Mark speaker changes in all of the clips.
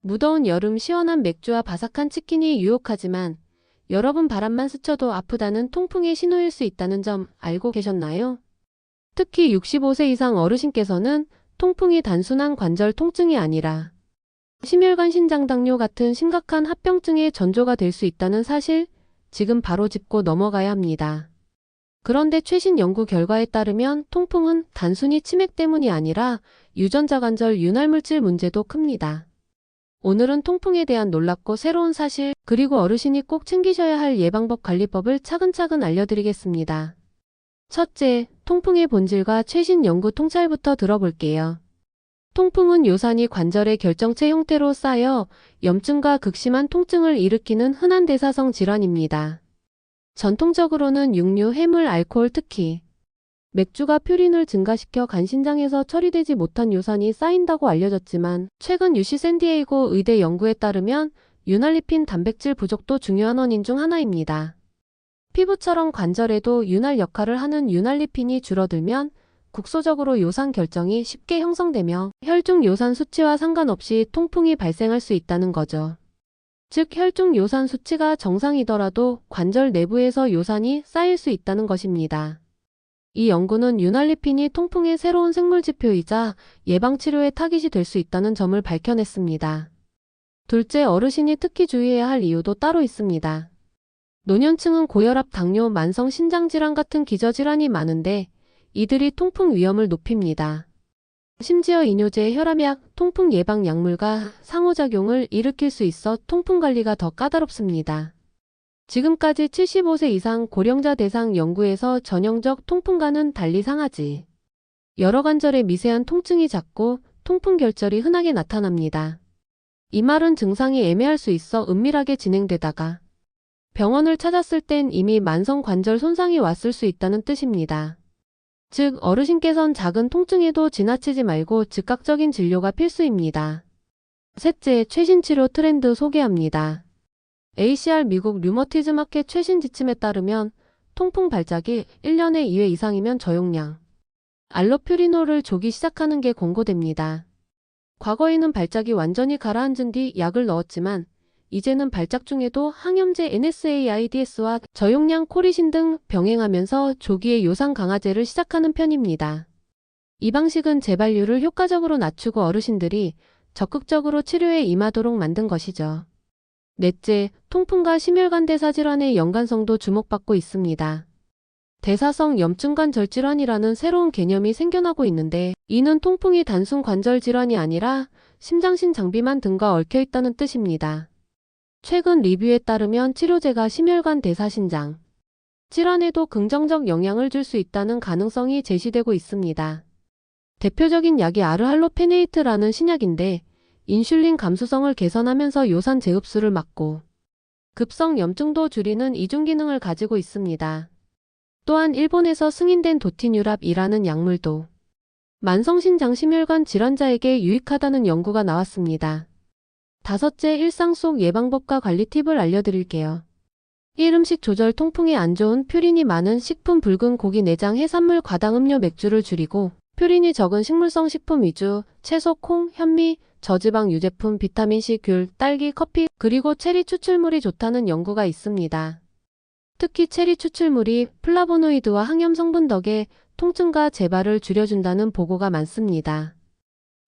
Speaker 1: 무더운 여름 시원한 맥주와 바삭한 치킨이 유혹하지만 여러분 바람만 스쳐도 아프다는 통풍의 신호일 수 있다는 점 알고 계셨나요? 특히 65세 이상 어르신께서는 통풍이 단순한 관절 통증이 아니라 심혈관 신장당뇨 같은 심각한 합병증의 전조가 될 수 있다는 사실 지금 바로 짚고 넘어가야 합니다. 그런데 최신 연구 결과에 따르면 통풍은 단순히 치맥 때문이 아니라 유전자 관절 윤활물질 문제도 큽니다. 오늘은 통풍에 대한 놀랍고 새로운 사실, 그리고 어르신이 꼭 챙기셔야 할 예방법 관리법을 차근차근 알려드리겠습니다. 첫째, 통풍의 본질과 최신 연구 통찰부터 들어볼게요. 통풍은 요산이 관절의 결정체 형태로 쌓여 염증과 극심한 통증을 일으키는 흔한 대사성 질환입니다. 전통적으로는 육류, 해물, 알코올, 특히 맥주가 퓨린을 증가시켜 간신장에서 처리되지 못한 요산이 쌓인다고 알려졌지만 최근 UC 샌디에이고 의대 연구에 따르면 윤활리핀 단백질 부족도 중요한 원인 중 하나입니다. 피부처럼 관절에도 윤활 역할을 하는 윤활리핀이 줄어들면 국소적으로 요산 결정이 쉽게 형성되며 혈중 요산 수치와 상관없이 통풍이 발생할 수 있다는 거죠. 즉 혈중 요산 수치가 정상이더라도 관절 내부에서 요산이 쌓일 수 있다는 것입니다. 이 연구는 윤활리핀이 통풍의 새로운 생물지표이자 예방치료의 타깃이 될 수 있다는 점을 밝혀냈습니다. 둘째, 어르신이 특히 주의해야 할 이유도 따로 있습니다. 노년층은 고혈압, 당뇨, 만성 신장질환 같은 기저질환이 많은데 이들이 통풍 위험을 높입니다. 심지어 이뇨제, 혈압약, 통풍 예방 약물과 상호작용을 일으킬 수 있어 통풍 관리가 더 까다롭습니다. 지금까지 75세 이상 고령자 대상 연구에서 전형적 통풍과는 달리 상하지 여러 관절의 미세한 통증이 잦고 통풍 결절이 흔하게 나타납니다. 이 말은 증상이 애매할 수 있어 은밀하게 진행되다가 병원을 찾았을 땐 이미 만성 관절 손상이 왔을 수 있다는 뜻입니다. 즉 어르신께선 작은 통증에도 지나치지 말고 즉각적인 진료가 필수입니다. 셋째, 최신 치료 트렌드 소개합니다. ACR 미국 류머티즘 학회 최신 지침에 따르면 통풍 발작이 1년에 2회 이상이면 저용량 알로퓨리놀을 조기 시작하는 게 권고됩니다. 과거에는 발작이 완전히 가라앉은 뒤 약을 넣었지만 이제는 발작 중에도 항염제 NSAIDS와 저용량 코리신 등 병행하면서 조기에 요산 강화제를 시작하는 편입니다. 이 방식은 재발률을 효과적으로 낮추고 어르신들이 적극적으로 치료에 임하도록 만든 것이죠. 넷째, 통풍과 심혈관 대사 질환의 연관성도 주목받고 있습니다. 대사성 염증관 절질환이라는 새로운 개념이 생겨나고 있는데 이는 통풍이 단순 관절 질환이 아니라 심장신 장비만 등과 얽혀 있다는 뜻입니다. 최근 리뷰에 따르면 치료제가 심혈관 대사신장 질환에도 긍정적 영향을 줄 수 있다는 가능성이 제시되고 있습니다. 대표적인 약이 아르할로페네이트라는 신약인데 인슐린 감수성을 개선하면서 요산 재흡수를 막고 급성 염증도 줄이는 이중 기능을 가지고 있습니다. 또한 일본에서 승인된 도티뉴랍이라는 약물도 만성신장 심혈관 질환자에게 유익하다는 연구가 나왔습니다. 다섯째, 일상 속 예방법과 관리 팁을 알려드릴게요. 1. 음식 조절. 통풍에 안 좋은 퓨린이 많은 식품, 붉은 고기, 내장, 해산물, 과당, 음료, 맥주를 줄이고 퓨린이 적은 식물성 식품 위주, 채소, 콩, 현미, 저지방 유제품, 비타민C, 귤, 딸기, 커피, 그리고 체리 추출물이 좋다는 연구가 있습니다. 특히 체리 추출물이 플라보노이드와 항염 성분 덕에 통증과 재발을 줄여준다는 보고가 많습니다.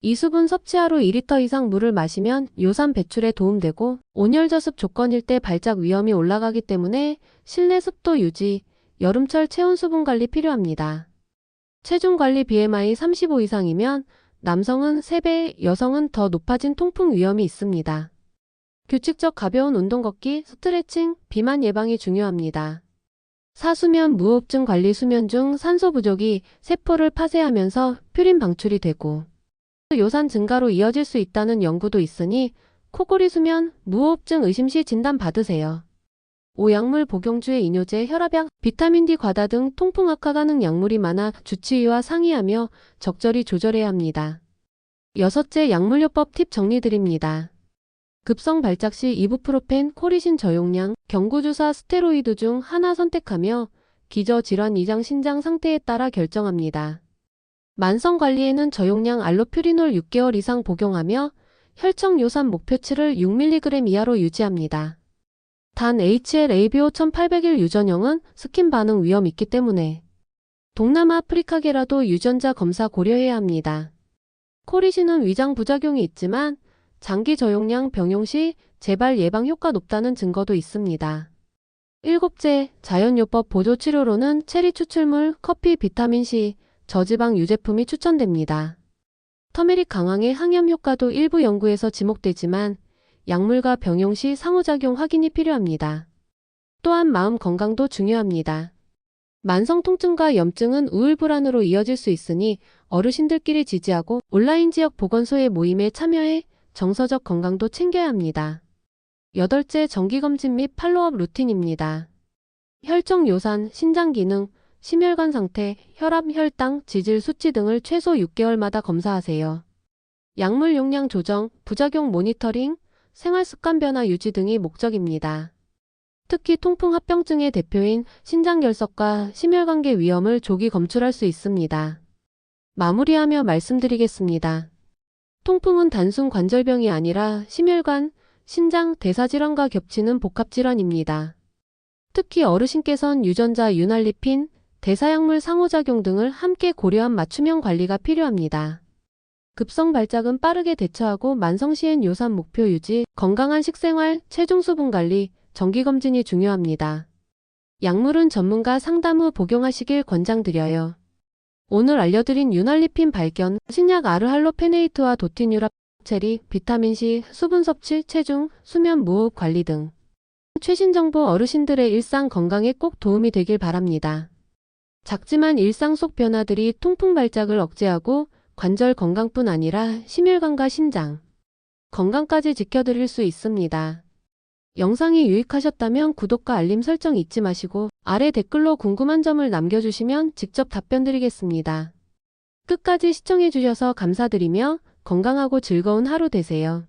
Speaker 1: 이 수분 섭취 하루 2리터 이상 물을 마시면 요산 배출에 도움되고 온열저습 조건일 때 발작 위험이 올라가기 때문에 실내 습도 유지, 여름철 체온 수분 관리 필요합니다. 체중 관리 BMI 35 이상이면 남성은 3배, 여성은 더 높아진 통풍 위험이 있습니다. 규칙적 가벼운 운동 걷기, 스트레칭, 비만 예방이 중요합니다. 사수면, 무호흡증 관리. 수면 중 산소 부족이 세포를 파쇄하면서 퓨린 방출이 되고 요산 증가로 이어질 수 있다는 연구도 있으니 코골이, 수면, 무호흡증 의심 시 진단 받으세요. 5. 약물 복용 주의 이뇨제, 혈압약, 비타민D 과다 등 통풍 악화 가능 약물이 많아 주치의와 상의하며 적절히 조절해야 합니다. 여섯째, 약물요법 팁 정리드립니다. 급성 발작 시 이부프로펜, 코리신 저용량, 경구주사, 스테로이드 중 하나 선택하며 기저질환 이장 신장 상태에 따라 결정합니다. 만성 관리에는 저용량 알로퓨리놀 6개월 이상 복용하며 혈청 요산 목표치를 6mg 이하로 유지합니다. 단 HLA-BO 1801 유전형은 스킨 반응 위험 있기 때문에 동남아 아프리카계라도 유전자 검사 고려해야 합니다. 코리신은 위장 부작용이 있지만 장기 저용량 병용 시 재발 예방 효과 높다는 증거도 있습니다. 일곱째, 자연요법 보조 치료로는 체리 추출물, 커피, 비타민C, 저지방 유제품이 추천됩니다. 터메릭 강황의 항염 효과도 일부 연구에서 지목되지만 약물과 병용 시 상호작용 확인이 필요합니다. 또한 마음 건강도 중요합니다. 만성 통증과 염증은 우울 불안으로 이어질 수 있으니 어르신들끼리 지지하고 온라인 지역 보건소의 모임에 참여해 정서적 건강도 챙겨야 합니다. 여덟째, 정기검진 및 팔로업 루틴입니다. 혈청 요산, 신장 기능, 심혈관 상태, 혈압, 혈당, 지질 수치 등을 최소 6개월마다 검사하세요. 약물 용량 조정, 부작용 모니터링, 생활습관 변화 유지 등이 목적입니다. 특히 통풍 합병증의 대표인 신장결석과 심혈관계 위험을 조기 검출할 수 있습니다. 마무리하며 말씀드리겠습니다. 통풍은 단순 관절병이 아니라 심혈관, 신장, 대사질환과 겹치는 복합질환입니다. 특히 어르신께선 유전자 윤활리핀, 대사약물 상호작용 등을 함께 고려한 맞춤형 관리가 필요합니다. 급성 발작은 빠르게 대처하고 만성시엔 요산 목표 유지, 건강한 식생활, 체중 수분 관리, 정기검진이 중요합니다. 약물은 전문가 상담 후 복용하시길 권장드려요. 오늘 알려드린 윤활리핀 발견, 신약 아르할로페네이트와 도티뉴랍, 체리, 비타민C, 수분 섭취, 체중, 수면 무호흡 관리 등 최신 정보 어르신들의 일상 건강에 꼭 도움이 되길 바랍니다. 작지만 일상 속 변화들이 통풍 발작을 억제하고 관절 건강뿐 아니라 심혈관과 신장 건강까지 지켜드릴 수 있습니다. 영상이 유익하셨다면 구독과 알림 설정 잊지 마시고 아래 댓글로 궁금한 점을 남겨주시면 직접 답변 드리겠습니다. 끝까지 시청해주셔서 감사드리며 건강하고 즐거운 하루 되세요.